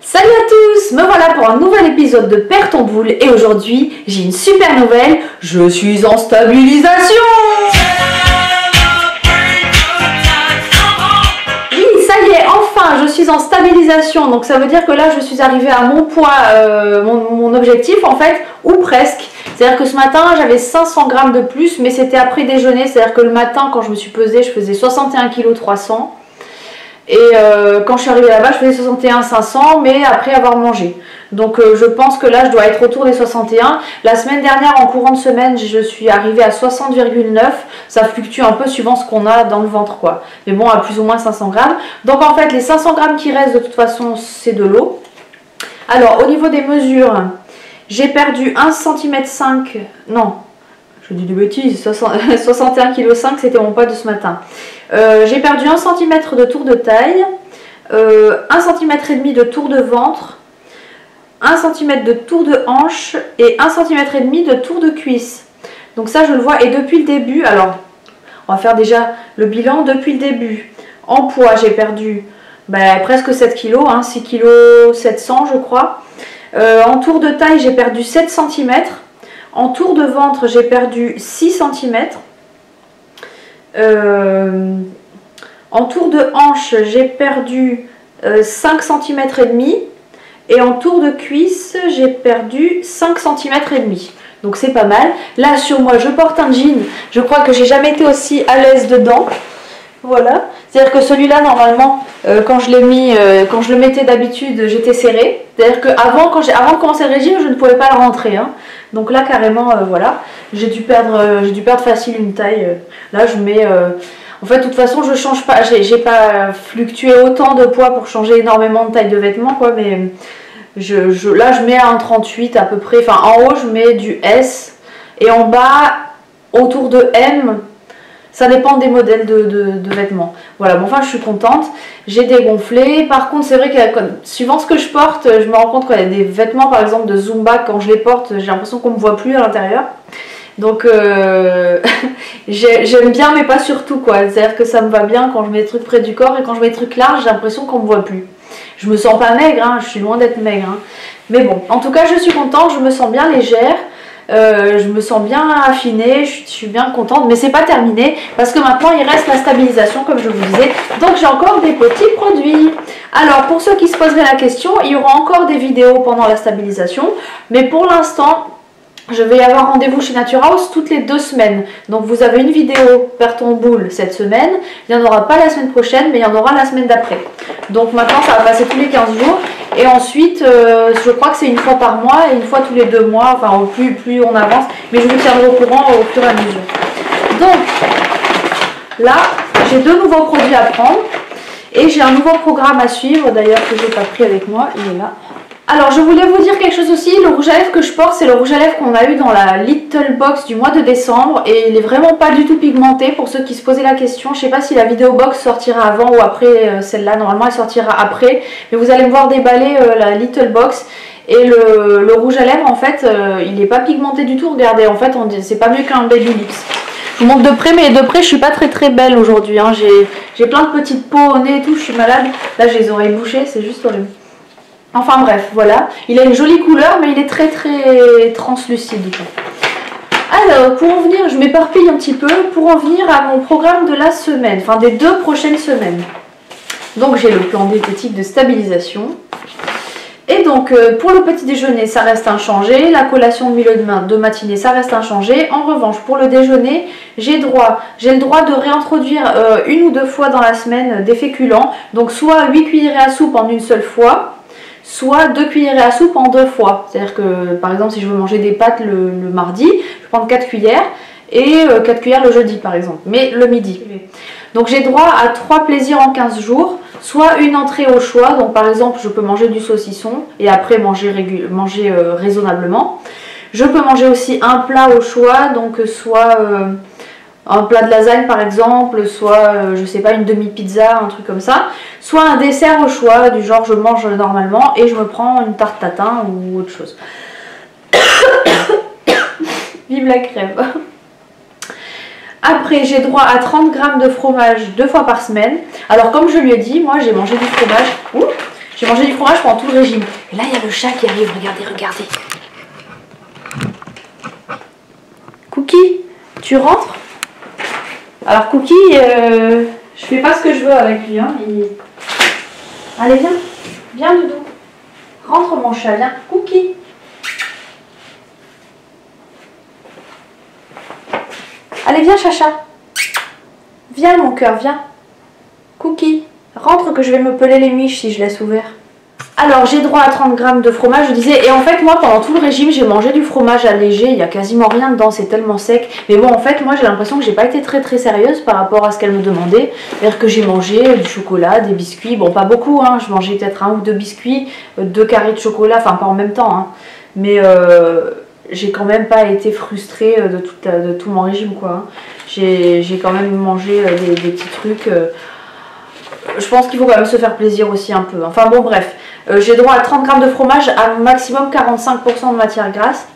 Salut à tous, me voilà pour un nouvel épisode de Perds ton boule et aujourd'hui j'ai une super nouvelle, je suis en stabilisation. Oui, ça y est, enfin je suis en stabilisation, donc ça veut dire que là je suis arrivée à mon poids, mon objectif en fait, ou presque. C'est-à-dire que ce matin j'avais 500 grammes de plus, mais c'était après déjeuner, c'est-à-dire que le matin quand je me suis pesée je faisais 61 kg 300. Et quand je suis arrivée là-bas, je faisais 61 500, mais après avoir mangé. Donc je pense que là, je dois être autour des 61. La semaine dernière, en courant de semaine, je suis arrivée à 60,9. Ça fluctue un peu suivant ce qu'on a dans le ventre, quoi. Mais bon, à plus ou moins 500 grammes. Donc en fait, les 500 grammes qui restent, de toute façon, c'est de l'eau. Alors, au niveau des mesures, j'ai perdu 1,5 cm. Non, je dis des bêtises. 61,5 kg, c'était mon poids de ce matin. J'ai perdu 1 cm de tour de taille, 1 cm et demi de tour de ventre, 1 cm de tour de hanche et 1 cm et demi de tour de cuisse. Donc ça je le vois, et depuis le début, alors on va faire déjà le bilan depuis le début. En poids j'ai perdu presque 7 kg, 6 kg 700 je crois. En tour de taille j'ai perdu 7 cm. En tour de ventre j'ai perdu 6 cm. En tour de hanche, j'ai perdu 5 cm et demi, et en tour de cuisse, j'ai perdu 5 cm et demi. Donc c'est pas mal. Là sur moi, je porte un jean. Je crois que j'ai jamais été aussi à l'aise dedans. Voilà. C'est-à-dire que celui-là, normalement, quand je l'ai mis, quand je le mettais d'habitude, j'étais serrée. C'est-à-dire qu'avant, avant de commencer le régime, je ne pouvais pas le rentrer. Hein. Donc là, carrément, voilà. J'ai dû perdre facile une taille. Là, je mets... en fait, de toute façon, je change pas. J'ai pas fluctué autant de poids pour changer énormément de taille de vêtements, quoi. Mais là, je mets un 38 à peu près. Enfin, en haut, je mets du S. Et en bas, autour de M. Ça dépend des modèles de vêtements. Voilà, bon, enfin, je suis contente. J'ai dégonflé. Par contre, c'est vrai que suivant ce que je porte, je me rends compte qu'il y a des vêtements, par exemple, de Zumba, quand je les porte, j'ai l'impression qu'on ne me voit plus à l'intérieur. Donc, j'aime bien, mais pas surtout, quoi. C'est-à-dire que ça me va bien quand je mets des trucs près du corps, et quand je mets des trucs larges, j'ai l'impression qu'on ne me voit plus. Je me sens pas maigre, hein, je suis loin d'être maigre. Hein. Mais bon, en tout cas, je suis contente, je me sens bien légère. Je me sens bien affinée, je suis bien contente, mais c'est pas terminé parce que maintenant il reste la stabilisation comme je vous disais, donc j'ai encore des petits produits. Alors pour ceux qui se poseraient la question, il y aura encore des vidéos pendant la stabilisation, mais pour l'instant je vais avoir rendez-vous chez Naturhaus toutes les 2 semaines. Donc vous avez une vidéo Perds ton boule cette semaine. Il n'y en aura pas la semaine prochaine, mais il y en aura la semaine d'après. Donc maintenant ça va passer tous les 15 jours. Et ensuite, je crois que c'est une fois par mois et une fois tous les 2 mois. Enfin, plus on avance. Mais je vous tiendrai au courant au fur et à mesure. Donc là, j'ai 2 nouveaux produits à prendre. Et j'ai un nouveau programme à suivre. D'ailleurs, que je n'ai pas pris avec moi. Il est là. Alors je voulais vous dire quelque chose aussi, le rouge à lèvres que je porte, c'est le rouge à lèvres qu'on a eu dans la Little Box du mois de décembre, et il est vraiment pas du tout pigmenté. Pour ceux qui se posaient la question, je sais pas si la vidéo box sortira avant ou après celle-là, normalement elle sortira après, mais vous allez me voir déballer la Little Box, et le rouge à lèvres en fait il n'est pas pigmenté du tout. Regardez, en fait c'est pas mieux qu'un Baby Lips. Je vous montre de près, mais de près je suis pas très belle aujourd'hui, hein. J'ai plein de petites peaux au nez et tout, je suis malade, là j'ai les oreilles bouchées, c'est juste horrible. Enfin bref, voilà. Il a une jolie couleur, mais il est très translucide. Alors, pour en venir, je m'éparpille un petit peu, pour en venir à mon programme de la semaine, enfin des 2 prochaines semaines. Donc j'ai le plan diététique de stabilisation. Et donc, pour le petit déjeuner, ça reste inchangé. La collation de milieu de matinée, ça reste inchangé. En revanche, pour le déjeuner, j'ai le droit de réintroduire 1 ou 2 fois dans la semaine des féculents. Donc soit 8 cuillerées à soupe en une seule fois, soit 2 cuillerées à soupe en 2 fois. C'est-à-dire que, par exemple, si je veux manger des pâtes le mardi, je vais prendre 4 cuillères et 4 cuillères le jeudi, par exemple, mais le midi. Donc j'ai droit à 3 plaisirs en 15 jours, soit une entrée au choix. Donc par exemple, je peux manger du saucisson et après manger raisonnablement. Je peux manger aussi un plat au choix, donc soit... un plat de lasagne par exemple, soit je sais pas, une demi-pizza, un truc comme ça, soit un dessert au choix, du genre je mange normalement et je me prends une tarte tatin ou autre chose. Vive la crève. Après, j'ai droit à 30 g de fromage 2 fois par semaine. Alors comme je lui ai dit, moi j'ai mangé du fromage. J'ai mangé du fromage pendant tout le régime. Et là, il y a le chat qui arrive. Regardez, regardez. Cookie, tu rentres? Alors Cookie, je fais pas ce que je veux avec lui. Hein. Allez, viens. Viens, Doudou. Rentre, mon chat, viens. Cookie. Allez, viens, Chacha. Viens, mon cœur, viens. Cookie, rentre que je vais me peler les miches si je laisse ouvert. Alors, j'ai droit à 30 grammes de fromage, je disais. Et en fait, moi, pendant tout le régime, j'ai mangé du fromage allégé. Il n'y a quasiment rien dedans, c'est tellement sec. Mais bon, en fait, moi, j'ai l'impression que j'ai pas été très sérieuse par rapport à ce qu'elle me demandait. C'est-à-dire que j'ai mangé du chocolat, des biscuits. Bon, pas beaucoup, hein. Je mangeais peut-être 1 ou 2 biscuits, 2 carrés de chocolat. Enfin, pas en même temps, hein. Mais j'ai quand même pas été frustrée de tout mon régime, quoi. Hein. J'ai quand même mangé des petits trucs. Je pense qu'il faut quand même se faire plaisir aussi un peu. Enfin bon, bref. J'ai droit à 30 grammes de fromage, à maximum 45% de matière grasse.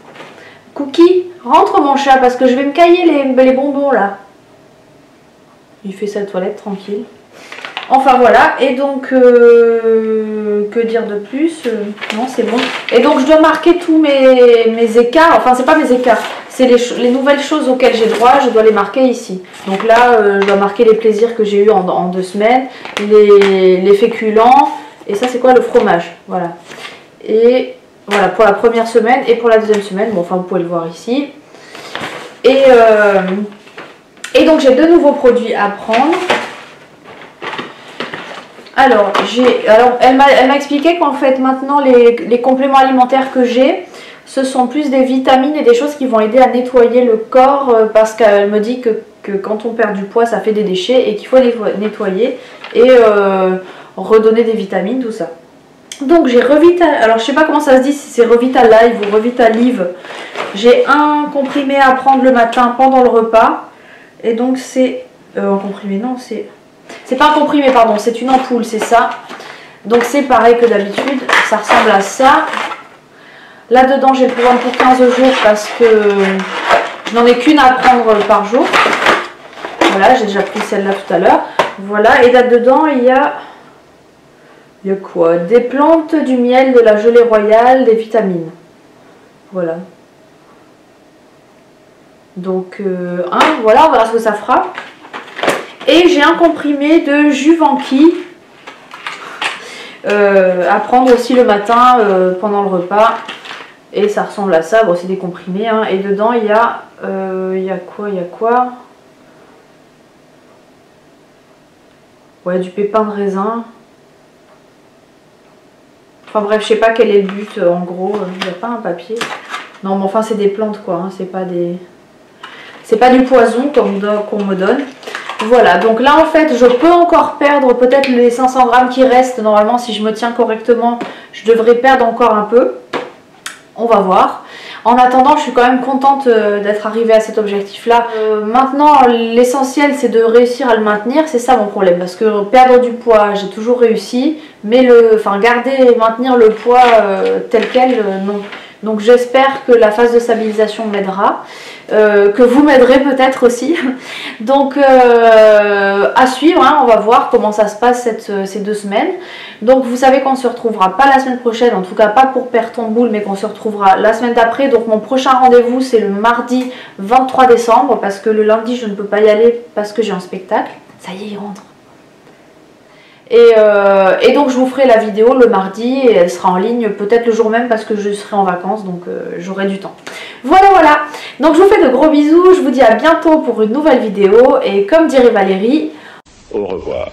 Cookie, rentre mon chat parce que je vais me cailler les bonbons là. Il fait sa toilette tranquille. Enfin voilà, et donc que dire de plus? Non, c'est bon. Et donc je dois marquer tous mes écarts. Enfin, c'est pas mes écarts, c'est les nouvelles choses auxquelles j'ai droit, je dois les marquer ici. Donc là, je dois marquer les plaisirs que j'ai eu en 2 semaines, les féculents. Et ça, c'est quoi? Le fromage. Voilà. Et voilà pour la première semaine et pour la deuxième semaine. Bon, enfin, vous pouvez le voir ici. Et donc, j'ai 2 nouveaux produits à prendre. Alors, elle m'a expliqué qu'en fait, maintenant, les compléments alimentaires que j'ai, ce sont plus des vitamines et des choses qui vont aider à nettoyer le corps. Parce qu'elle me dit que quand on perd du poids, ça fait des déchets et qu'il faut nettoyer. Et redonner des vitamines, tout ça. Donc j'ai alors je sais pas comment ça se dit, si c'est Revitalive ou Revitalive. J'ai un comprimé à prendre le matin pendant le repas. Et donc c'est un comprimé, non, c'est pas un comprimé, pardon, c'est une ampoule, c'est ça. Donc c'est pareil que d'habitude, ça ressemble à ça. Là dedans j'ai le programme pour 15 jours parce que je n'en ai qu'une à prendre par jour. Voilà, j'ai déjà pris celle-là tout à l'heure. Voilà, et là dedans il y a quoi? Des plantes, du miel, de la gelée royale, des vitamines. Voilà. Donc, voilà, on verra ce que ça fera. Et j'ai un comprimé de Juvanqui à prendre aussi le matin pendant le repas. Et ça ressemble à ça. Bon, c'est des comprimés. Hein. Et dedans, il y a quoi? Ouais, du pépin de raisin. Enfin bref, je sais pas quel est le but en gros. Il n'y a pas un papier. Non, mais enfin, c'est des plantes quoi. Hein. C'est pas du poison qu'on me donne. Voilà, donc là en fait, je peux encore perdre peut-être les 500 grammes qui restent. Normalement, si je me tiens correctement, je devrais perdre encore un peu. On va voir. En attendant, je suis quand même contente d'être arrivée à cet objectif-là. Maintenant, l'essentiel, c'est de réussir à le maintenir. C'est ça mon problème. Parce que perdre du poids, j'ai toujours réussi. Mais garder et maintenir le poids tel quel, non. Donc j'espère que la phase de stabilisation m'aidera. Que vous m'aiderez peut-être aussi. Donc à suivre, hein, on va voir comment ça se passe ces 2 semaines. Donc vous savez qu'on ne se retrouvera pas la semaine prochaine, en tout cas pas pour perdre ton boule, mais qu'on se retrouvera la semaine d'après. Donc mon prochain rendez-vous c'est le mardi 23 décembre, parce que le lundi je ne peux pas y aller parce que j'ai un spectacle. Ça y est, il rentre. Et donc je vous ferai la vidéo le mardi et elle sera en ligne peut-être le jour même parce que je serai en vacances, donc j'aurai du temps. Voilà, donc je vous fais de gros bisous, je vous dis à bientôt pour une nouvelle vidéo et comme dirait Valérie, au revoir.